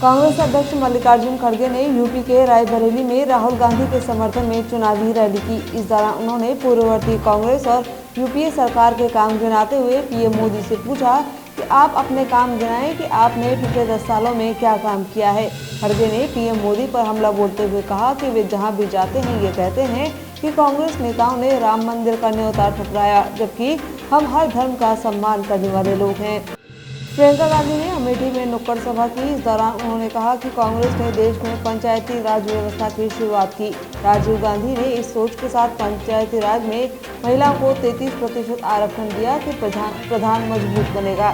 कांग्रेस अध्यक्ष मल्लिकार्जुन खड़गे ने यूपी के रायबरेली में राहुल गांधी के समर्थन में चुनावी रैली की। इस दौरान उन्होंने पूर्ववर्ती कांग्रेस और यूपीए सरकार के काम गिनाते हुए पीएम मोदी से पूछा कि आप अपने काम गिनाएं कि आपने पिछले 10 सालों में क्या काम किया है। खड़गे ने पीएम मोदी पर हमला बोलते हुए कहा कि वे जहां भी जाते हैं ये कहते हैं कि कांग्रेस नेताओं ने राम मंदिर का न्योता ठुकराया, जबकि हम हर धर्म का सम्मान करने वाले लोग हैं। प्रियंका गांधी ने अमेठी में नुक्कड़ सभा की। इस दौरान उन्होंने कहा कि कांग्रेस ने देश में पंचायती राज व्यवस्था की शुरुआत की। राजीव गांधी ने इस सोच के साथ पंचायती राज में महिलाओं को 33% आरक्षण दिया कि प्रधान मजबूत बनेगा।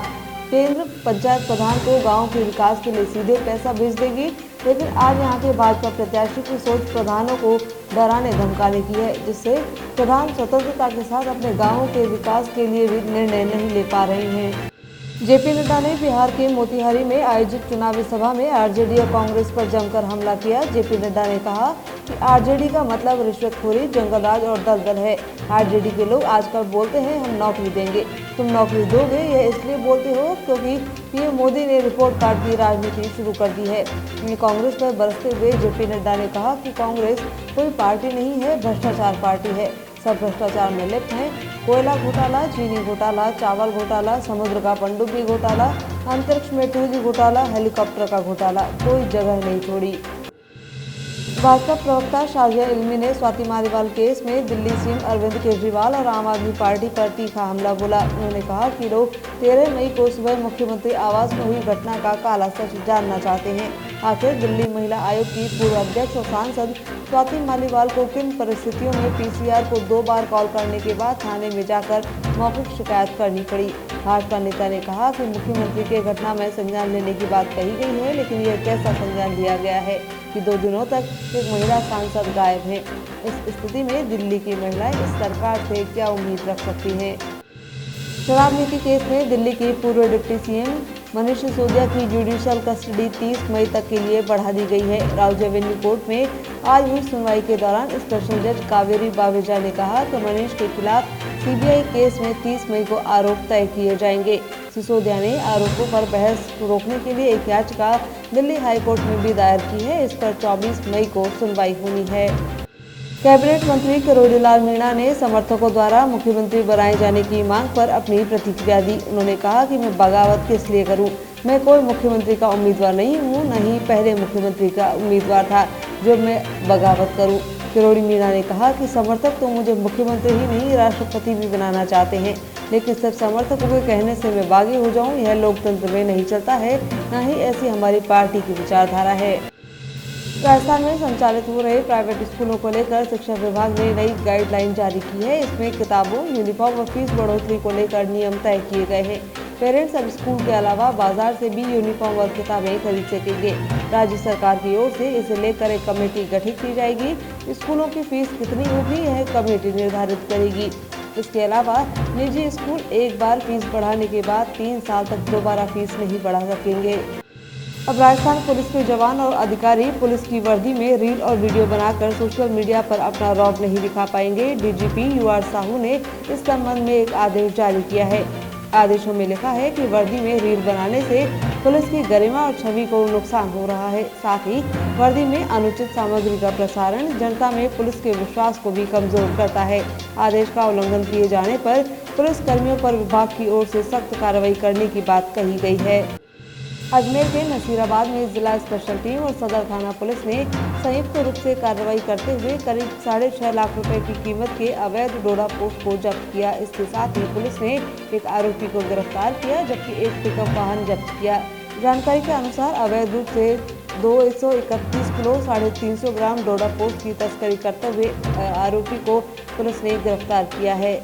केंद्र पंचायत प्रधान को गाँव के विकास के लिए सीधे पैसा भेज देगी, लेकिन आज यहाँ के भाजपा प्रत्याशी की सोच प्रधानों को डराने धमकाने की है, जिससे प्रधान स्वतंत्रता के साथ अपने गाँवों के विकास के लिए भी निर्णय नहीं ले पा रहे हैं। जेपी नड्डा ने बिहार के मोतिहारी में आयोजित चुनावी सभा में आरजेडी और कांग्रेस पर जमकर हमला किया। जेपी नड्डा ने कहा कि आरजेडी का मतलब रिश्वतखोरी, जंगलराज और दलदल है। आरजेडी के लोग आजकल बोलते हैं हम नौकरी देंगे, तुम नौकरी दोगे, यह इसलिए बोलते हो क्योंकि पीएम मोदी ने रिपोर्ट कार्ड की राजनीति शुरू कर दी है। कांग्रेस पर बरसते हुए जेपी नड्डा ने कहा कि कांग्रेस कोई पार्टी नहीं है, भ्रष्टाचार पार्टी है। सब भ्रष्टाचार में लिप्त हैं। कोयला घोटाला, चीनी घोटाला, चावल घोटाला, समुद्र का पनडुब्बी घोटाला, अंतरिक्ष में 2G घोटाला, हेलीकॉप्टर का घोटाला, कोई जगह नहीं छोड़ी। भाजपा प्रवक्ता शाजिया इल्मी ने स्वाति मालीवाल केस में दिल्ली सीएम अरविंद केजरीवाल और आम आदमी पार्टी पर तीखा हमला बोला। उन्होंने कहा कि लोग 13 मई को सुबह मुख्यमंत्री आवास में हुई घटना का काला सच जानना चाहते हैं। आखिर दिल्ली महिला आयोग की पूर्व अध्यक्ष और सांसद स्वाति मालीवाल को किन परिस्थितियों में पीसीआर को 2 बार कॉल करने के बाद थाने में जाकर मौखिक शिकायत करनी पड़ी। भाजपा नेता ने कहा कि मुख्यमंत्री के घटना में संज्ञान लेने की बात कही गई है, लेकिन यह कैसा संज्ञान लिया गया है कि 2 दिनों तक एक महिला सांसद गायब है। इस स्थिति में दिल्ली की महिलाएं इस सरकार से क्या उम्मीद रख सकती हैं। शराब नीति केस में दिल्ली के पूर्व डिप्टी सीएम मनीष सिसोदिया की जुडिशियल कस्टडी 30 मई तक के लिए बढ़ा दी गई है। राउज एवेन्यू कोर्ट में आज हुई सुनवाई के दौरान स्पेशल जज कावेरी बावेजा ने कहा कि मनीष के खिलाफ सीबीआई केस में 30 मई को आरोप तय किए जाएंगे। सिसोदिया ने आरोपों पर बहस रोकने के लिए एक याचिका दिल्ली हाईकोर्ट में भी दायर की है। इस पर 24 मई को सुनवाई होनी है। कैबिनेट मंत्री किरोड़ी लाल मीणा ने समर्थकों द्वारा मुख्यमंत्री बनाए जाने की मांग पर अपनी प्रतिक्रिया दी। उन्होंने कहा कि मैं बगावत किस लिए करूं? मैं कोई मुख्यमंत्री का उम्मीदवार नहीं हूं, न ही पहले मुख्यमंत्री का उम्मीदवार था जो मैं बगावत करूं। किरोड़ी मीणा ने कहा कि समर्थक तो मुझे मुख्यमंत्री ही नहीं राष्ट्रपति भी बनाना चाहते हैं, लेकिन सब समर्थकों के कहने से मैं बागी हो जाऊं, यह लोकतंत्र में नहीं चलता है, न ही ऐसी हमारी पार्टी की विचारधारा है। राजस्थान में संचालित हो रहे प्राइवेट स्कूलों को लेकर शिक्षा विभाग ने नई गाइडलाइन जारी की है। इसमें किताबों, यूनिफॉर्म और फीस बढ़ोतरी को लेकर नियम तय किए गए हैं। पेरेंट्स अब स्कूल के अलावा बाजार से भी यूनिफॉर्म और किताबें खरीद सकेंगे। राज्य सरकार की ओर से इसे लेकर एक कमेटी गठित की जाएगी। स्कूलों की फीस कितनी होगी यह कमेटी निर्धारित करेगी। इसके अलावा निजी स्कूल एक बार फीस बढ़ाने के बाद 3 साल तक दोबारा फीस नहीं बढ़ा सकेंगे। अब राजस्थान पुलिस के जवान और अधिकारी पुलिस की वर्दी में रील और वीडियो बनाकर सोशल मीडिया पर अपना रौब नहीं दिखा पाएंगे। डीजीपी यूआर साहू ने इस संबंध में एक आदेश जारी किया है। आदेशों में लिखा है कि वर्दी में रील बनाने से पुलिस की गरिमा और छवि को नुकसान हो रहा है। साथ ही वर्दी में अनुचित सामग्री का प्रसारण जनता में पुलिस के विश्वास को भी कमजोर करता है। आदेश का उल्लंघन किए जाने पर पुलिस कर्मियों पर विभाग की ओर से सख्त कार्रवाई करने की बात कही गई है। अजमेर के नसीराबाद में जिला स्पेशल टीम और सदर थाना पुलिस ने संयुक्त रूप से कार्रवाई करते हुए करीब 6.5 लाख रुपए की कीमत के अवैध डोडा पोस्ट को जब्त किया। इसके साथ ही पुलिस ने एक आरोपी को गिरफ्तार किया, जबकि एक पिकअप वाहन जब्त किया। जानकारी के अनुसार अवैध रूप से 231 किलो 350 ग्राम डोडा पोस्ट की तस्करी करते हुए आरोपी को पुलिस ने गिरफ्तार किया है।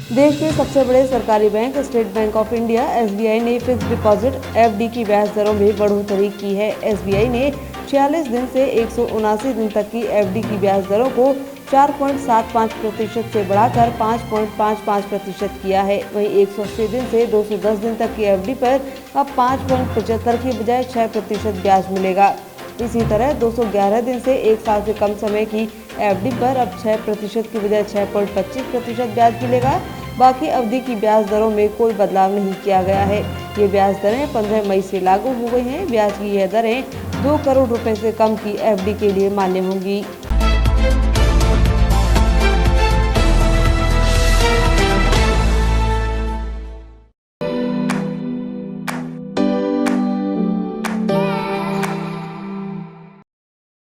देश के सबसे बड़े सरकारी bank state bank of India SBI ने फिक्स डिपॉजिट एफडी की ब्याज दरों में बढ़ोतरी की है। एसबीआई ने 46 दिन से 179 दिन तक की एफडी की ब्याज दरों को 4.75% से बढ़ाकर 5.55% किया है। वहीं 180 दिन से 210 दिन तक की एफडी पर अब 5.75 की बजाय 6% ब्याज मिलेगा। इसी तरह 211 दिन से 1 साल से कम समय की एफडी पर अब 6% की बजाय 6.25% ब्याज मिलेगा। बाकी अवधि की ब्याज दरों में कोई बदलाव नहीं किया गया है। ये ब्याज दरें 15 मई से लागू हो गई हैं। ब्याज की यह दरें 2 करोड़ रुपए से कम की एफडी के लिए मान्य होंगी।